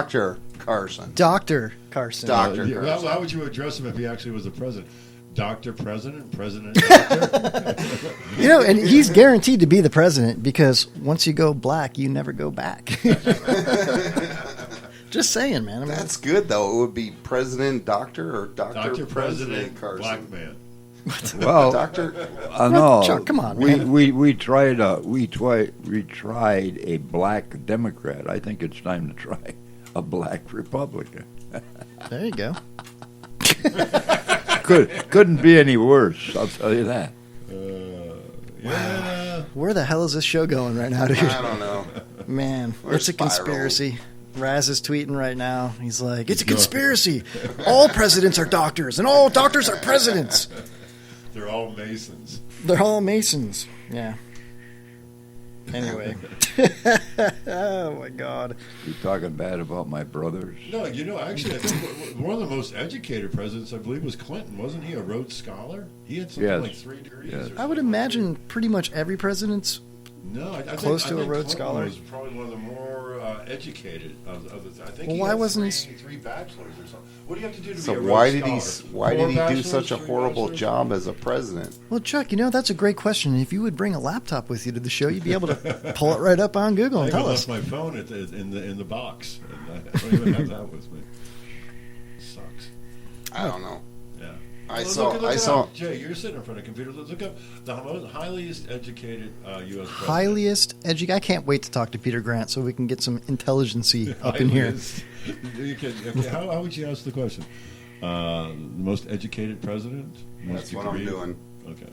Dr. Carson. Dr. Carson. Dr. Yeah, Carson. how would you address him if he actually was the president? Dr. President? President Doctor? And he's guaranteed to be the president because once you go black, you never go back. Just saying, man. I mean, That's good, though. It would be President Doctor or Dr. President Carson. Black Man. Well, Doctor. no. Chuck, come on, man. We tried a black Democrat. I think it's time to try a black Republican. there you go. Couldn't be any worse. I'll tell you that. Yeah. Where the hell is this show going right now, dude? I don't know. Man, We're it's a spiraled. conspiracy. Raz is tweeting right now. He's like, it's a conspiracy. All presidents are doctors, and all doctors are presidents. They're all Masons. They're all Masons. Yeah. Anyway. Oh, my God. You talking bad about my brothers? No, actually, I think one of the most educated presidents, I believe, was Clinton. Wasn't he a Rhodes Scholar? He had something Yes. like 3 degrees. Yes. Or something. I would imagine pretty much every president's No, I close think, to I a think Rhodes Clinton Scholar. was probably one of the more educated of the. I think Well, he why had wasn't three bachelors or something. What do you have to do to So be a why Rhodes did Scholar? he 4 do bachelors, such a 3 horrible bachelors? job as a president? Well, Chuck, that's a great question. If you would bring a laptop with you to the show, you'd be able to pull it right up on Google I and think I tell left us. my phone in the box. And I don't even have that with me. Sucks. I don't know. Yeah. I Look it saw. up. Jay, you're sitting in front of a computer. Look up the most highest educated U.S. president. Highest educated. I can't wait to talk to Peter Grant so we can get some intelligency up in here. How would you ask the question? The most educated president? That's what I'm doing. Okay.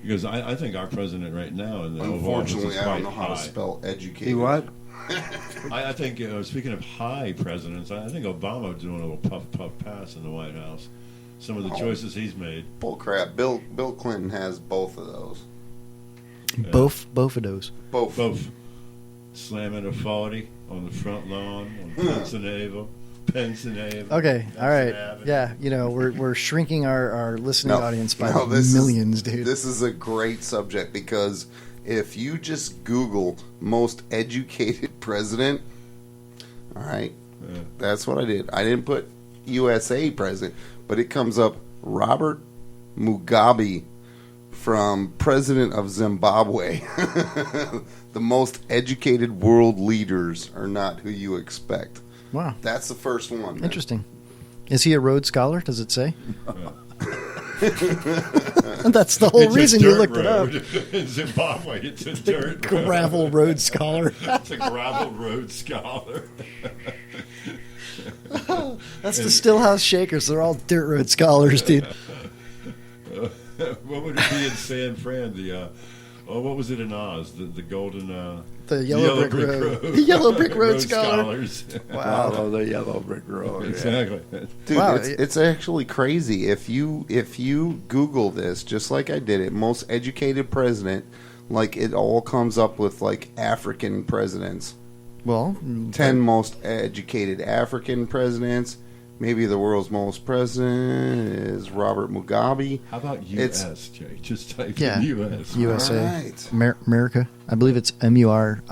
Because I think our president right now in the Oval Office Unfortunately, is I don't quite know how to high. spell educated. See what? I think, speaking of high presidents, I think Obama doing a little puff pass in the White House. Some of the choices he's made. Bull crap. Bill Clinton has both of those. Both of those. Both. Slamming a 40 on the front lawn on Pennsylvania. Okay, all right. Avenue. Yeah, we're shrinking our listening audience by this millions, dude. This is a great subject because if you just Google most educated president, all right, that's what I did. I didn't put USA president, but it comes up Robert Mugabe from president of Zimbabwe. The most educated world leaders are not who you expect. Wow. That's the first one. Man. Interesting. Is he a Rhodes Scholar? Does it say? That's the whole It's a reason you dirt looked it up. road. In Zimbabwe, it's a dirt road. Gravel Rhodes Scholar. It's a gravel road scholar. That's the Stillhouse Shakers. They're all dirt road scholars, dude. What would it be in San Fran? What was it in Oz? The golden. The Yellow Brick Road. The Yellow Brick Road Scholar. Scholars. Wow. Follow the yellow brick road. Exactly. Dude, Wow. it's actually crazy. If you Google this, just like I did it, most educated president, like it all comes up with like African presidents. Well, 10 most educated African presidents. Maybe the world's most president is Robert Mugabe. How about U.S., Jay? Just type Yeah. in U.S. USA. All right. America. I believe it's Murica.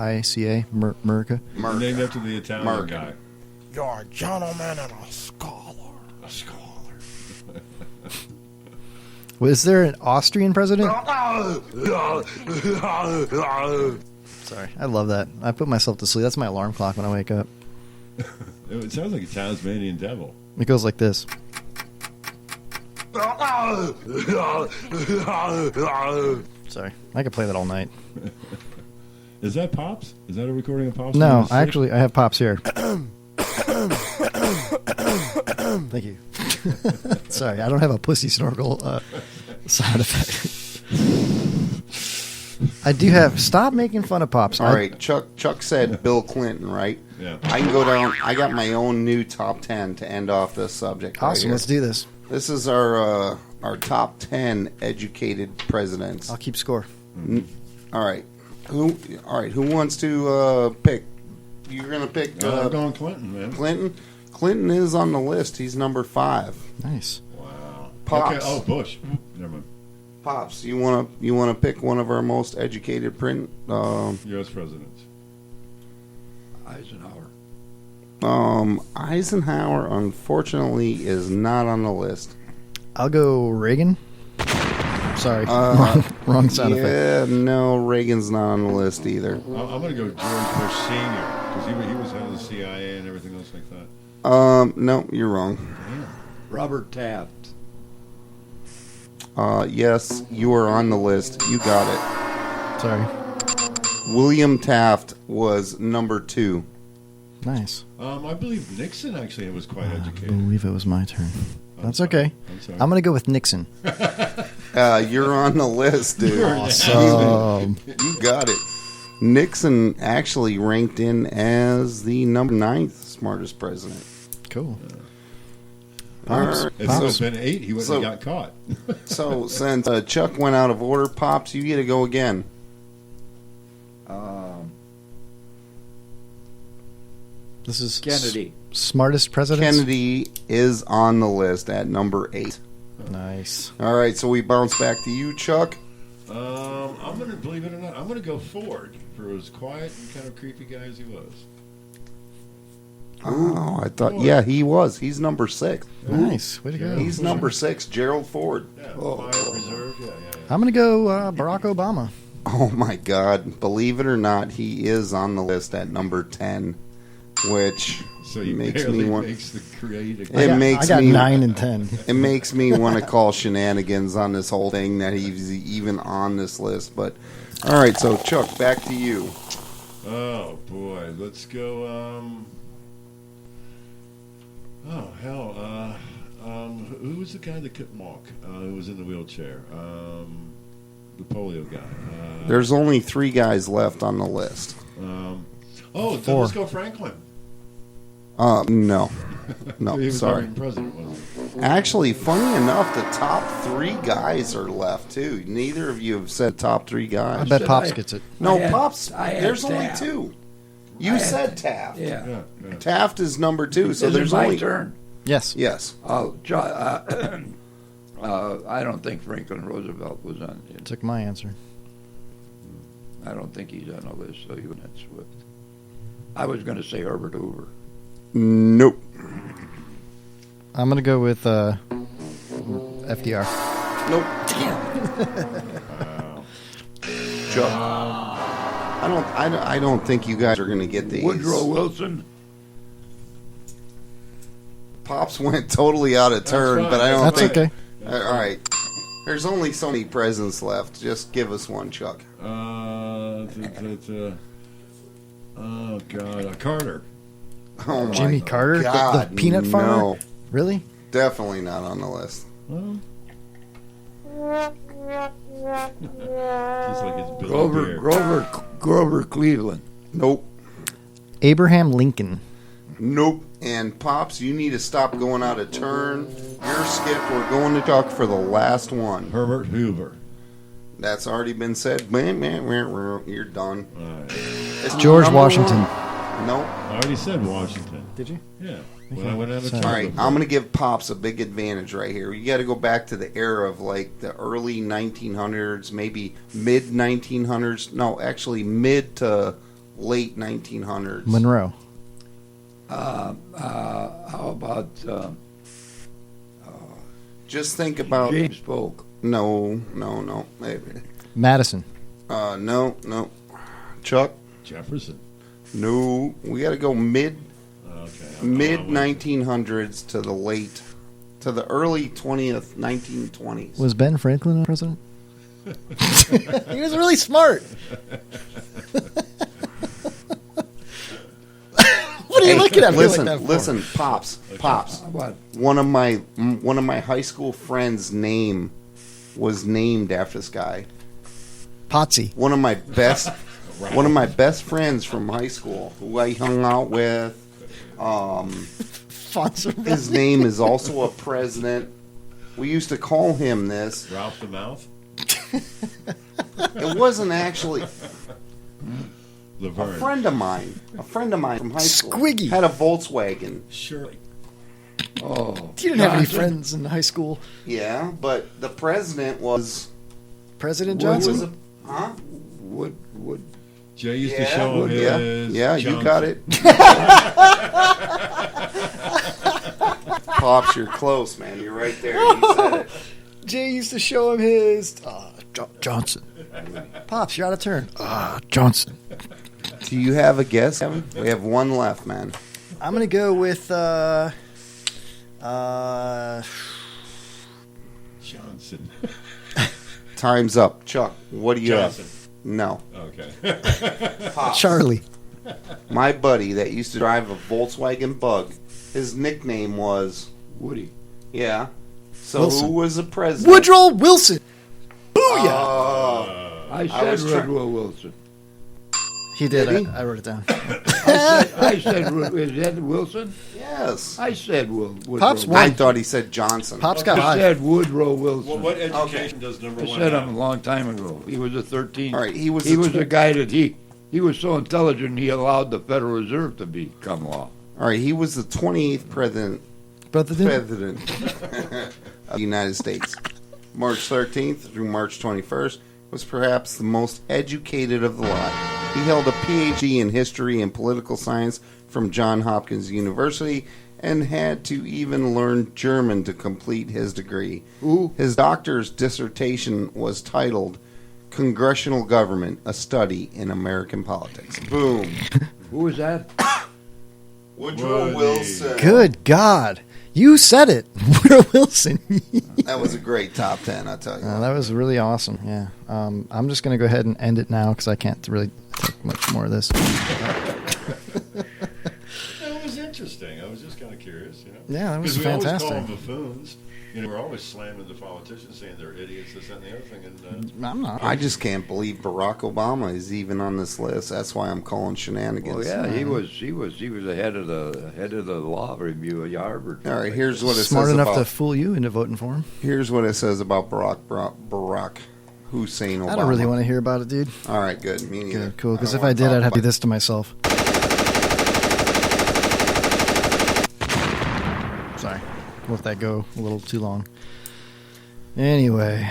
America. Named after the Italian Mark. guy. You're a gentleman and a scholar. A scholar. Was there an Austrian president? Sorry, I love that. I put myself to sleep. That's my alarm clock when I wake up. It sounds like a Tasmanian devil. It goes like this. Sorry, I could play that all night. Is that Pops? Is that a recording of Pops? No, I have Pops here. Thank you. Sorry, I don't have a pussy snorkel sound effect. I do have. Stop making fun of Pops. All right, Chuck said Bill Clinton, right? Yeah. I can go down. I got my own new top 10 to end off this subject. Awesome. Right Let's do this. This is our top 10 educated presidents. I'll keep score. All right. Who wants to pick? You're gonna pick I'm going Clinton, man. Clinton. Clinton is on the list. He's number 5. Nice. Wow. Pops. Okay. Oh, Bush. Never mind. Pops, you wanna pick one of our most educated U.S. presidents. Eisenhower. Eisenhower, unfortunately, is not on the list. I'll go Reagan. Sorry, wrong sound effect. Yeah, no, Reagan's not on the list either. I'm going to go George Bush Sr. because he was head of the CIA and everything else like that. No, you're wrong. Robert Taft. Yes, you are on the list. You got it. Sorry. William Taft was number 2. Nice. I believe Nixon actually was quite I educated. believe it was my turn. That's sorry. okay. I'm sorry. I'm going to go with Nixon. You're on the list, dude. Awesome. You got it. Nixon actually ranked in as the number 9th smartest president. Cool. Pops. If it would have been 8, he wouldn't have got caught. So since Chuck went out of order, Pops, you get to go again. This is Kennedy. Smartest president? Kennedy is on the list at number 8. Nice. All right, so we bounce back to you, Chuck. I'm going to, believe it or not, I'm going to go Ford for as quiet and kind of creepy guy as he was. Oh, I thought, yeah, he was. He's number 6. Nice. Way to go. He's number 6, Gerald Ford. Yeah, quiet, reserved, yeah. I'm going to go Barack Obama. Oh, my God. Believe it or not, he is on the list at number 10, which So he makes barely me want... makes the creative. It makes I got me 9 and 10. It makes me want to call shenanigans on this whole thing that he's even on this list. But all right, so Chuck, back to you. Oh boy, let's go. Oh hell, who was the guy that couldn't walk? Who was in the wheelchair? The polio guy. There's only 3 guys left on the list. Then 4. let's go Franklin. No, He was sorry. not president, wasn't he? Actually, funny enough, the top 3 guys are left too. Neither of you have said top 3 I guys. bet Said Pops I- gets it. No, I had- Pops. I had There's only Taft. 2. You said Taft. Yeah. Yeah. Taft is number 2, so Is there's it my only turn? Yes. Yes. I don't think Franklin Roosevelt was on it. Took my answer. I don't think he's on the list, so you that's Swift. I was going to say Herbert Hoover. Nope. I'm going to go with FDR. Nope. Chuck. I don't think you guys are going to get these. Woodrow Wilson. Pops went totally out of turn, fine. but I don't That's think. okay. All right. There's only so many presidents left. Just give us one, Chuck. Oh God, Carter. Oh my Jimmy Carter? The God, peanut farmer? No, Really? definitely not on the list. Well, he's like his Billy Bear. Grover Cleveland. Nope. Abraham Lincoln. Nope. And Pops, you need to stop going out of turn. You're skipped. We're going to talk for the last one. Herbert Hoover. That's already been said. You're done. All right. It's George number Washington. 1. Nope. I already said Washington. Did you? Yeah. When I went out of Sorry. turn. All right, I'm going to give Pops a big advantage right here. You got to go back to the era of like the early 1900s, maybe mid 1900s. No, actually mid to late 1900s. Monroe. How about Just think about James Polk? no. Maybe. Madison. No. Chuck. Jefferson. No. We got to go mid Okay. 1900s to the early 1920s. Was Ben Franklin president? He was really smart. What are you looking at? me like that for? Listen, Pops. What? One of my high school friends' name was named after this guy. Potsy. One of my best friends from high school who I hung out with. His name is also a president. We used to call him this. Ralph the Mouth. It wasn't actually Laverne. a friend of mine from high school. Squiggy. Had a Volkswagen. Shirley. Oh, You didn't have any Johnson. friends in high school. Yeah, but the president was President who was Johnson? huh? Wood. Jay used to show him Yeah, his. yeah, you got it. Pops, you're close, man. You're right there. You said it. Jay used to show him his Johnson. Pops, you're out of turn. Johnson. Do you have a guess, Kevin? We have one left, man. I'm gonna go with Johnson. Time's up. Chuck, what do you Johnson. have? No. Okay. Pops. Charlie. My buddy that used to drive a Volkswagen Bug, his nickname was Woody. Yeah. So Wilson. who was the president? Woodrow Wilson. Booyah! Oh. I I was said Woodrow Wilson. He did. Did he? I wrote it down. I said, is that Wilson? Yes. I said Woodrow. Pops I won. thought he said Johnson. Pops got I high. said Woodrow Wilson. Well, what education does number I one said have? him a long time ago. He was a 13. All right, he was a guy that he was so intelligent he allowed the Federal Reserve to become law. All right, he was the 28th president But the president of the United States. March 13th through March 21st was perhaps the most educated of the lot. He held a PhD in history and political science from Johns Hopkins University and had to even learn German to complete his degree. Who? His doctor's dissertation was titled Congressional Government, a Study in American Politics. Boom. Who was that? Woodrow Woody. Wilson. Good God. You said it. Woodrow Wilson. That was a great top 10, I'll tell you. That was really awesome. Yeah. I'm just going to go ahead and end it now because I can't really take much more of this. It was interesting. I was just kind of curious, you know. Yeah, that was 'Cause we always fantastic. call them buffoons. You know, we're always slamming the politicians, saying they're idiots, this, that, and the other thing. And I'm not. I just can't believe Barack Obama is even on this list. That's why I'm calling shenanigans. Well, yeah, he was the head of the law review at Harvard. All right, here's what it Smart says enough about to fool you into voting for him. here's what it says about Barack Hussein Obama. I don't really want to hear about it, dude. All right, good. Me neither. Good, cool. Because don't if wanna I did, talk I'd have to do about- this to myself. Sorry. Let that go a little too long. Anyway,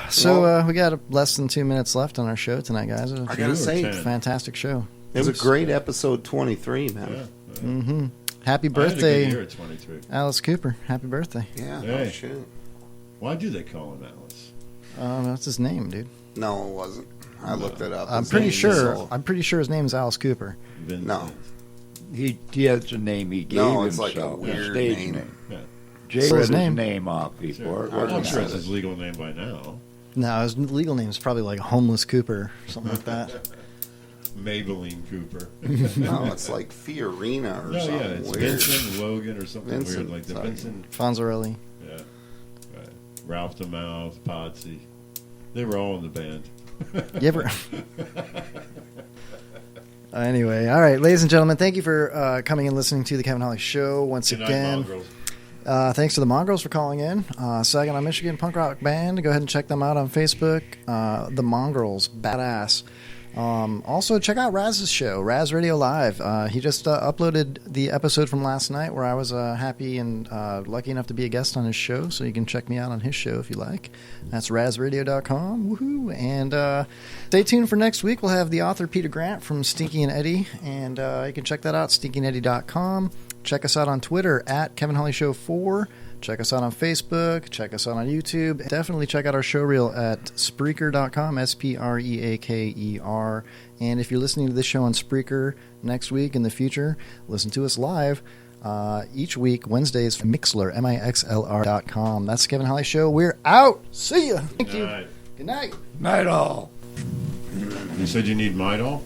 so we got less than 2 minutes left on our show tonight, guys. It was I gotta say, Ten. a fantastic show. it was a great episode 23, man. yeah. Mm-hmm. Happy I had a good birthday, year at 23. Alice Cooper. Happy birthday. Yeah, Hey. no shit. Why do they call him Alice? That's his name, dude. No, it wasn't. I looked it up. I'm His pretty name sure. is- I'm pretty sure his name is Alice Cooper. Vincent. No. He has a name he gave No, it's himself. like a weird stage name. Yeah. Jay So wrote his his name? name off before. Sure. It I'm wasn't sure it's Alice. his legal name by now. No, his legal name is probably like Homeless Cooper, something like that. Maybelline Cooper. No, it's like Fiorina or No, something yeah, it's weird. Vincent Logan or something Vincent, weird like the sorry. Vincent. Fonzarelli. Yeah, right. Ralph the Mouth, Potsy. They were all in the band. You ever? Anyway, all right, ladies and gentlemen, thank you for coming and listening to the Kevin Holly Show once Good night, again. Mongrels. Thanks to the Mongrels for calling in. Saginaw, Michigan punk rock band. Go ahead and check them out on Facebook. The Mongrels, badass. Also, check out Raz's show, Raz Radio Live. He just uploaded the episode from last night where I was happy and lucky enough to be a guest on his show, so you can check me out on his show if you like. That's razradio.com. Woohoo! And stay tuned for next week. We'll have the author Peter Grant from Stinky and Eddie, and you can check that out, stinkyandeddy.com. Check us out on Twitter at Kevin Holly Show 4. Check us out on Facebook. Check us out on YouTube. Definitely check out our show reel at Spreaker.com, Spreaker. And if you're listening to this show on Spreaker next week in the future, listen to us live each week, Wednesdays, Mixler, Mixlr.com. That's the Kevin Holly Show. We're out. See ya. Thank you. Night. Good night. Night all. You said you need Midol?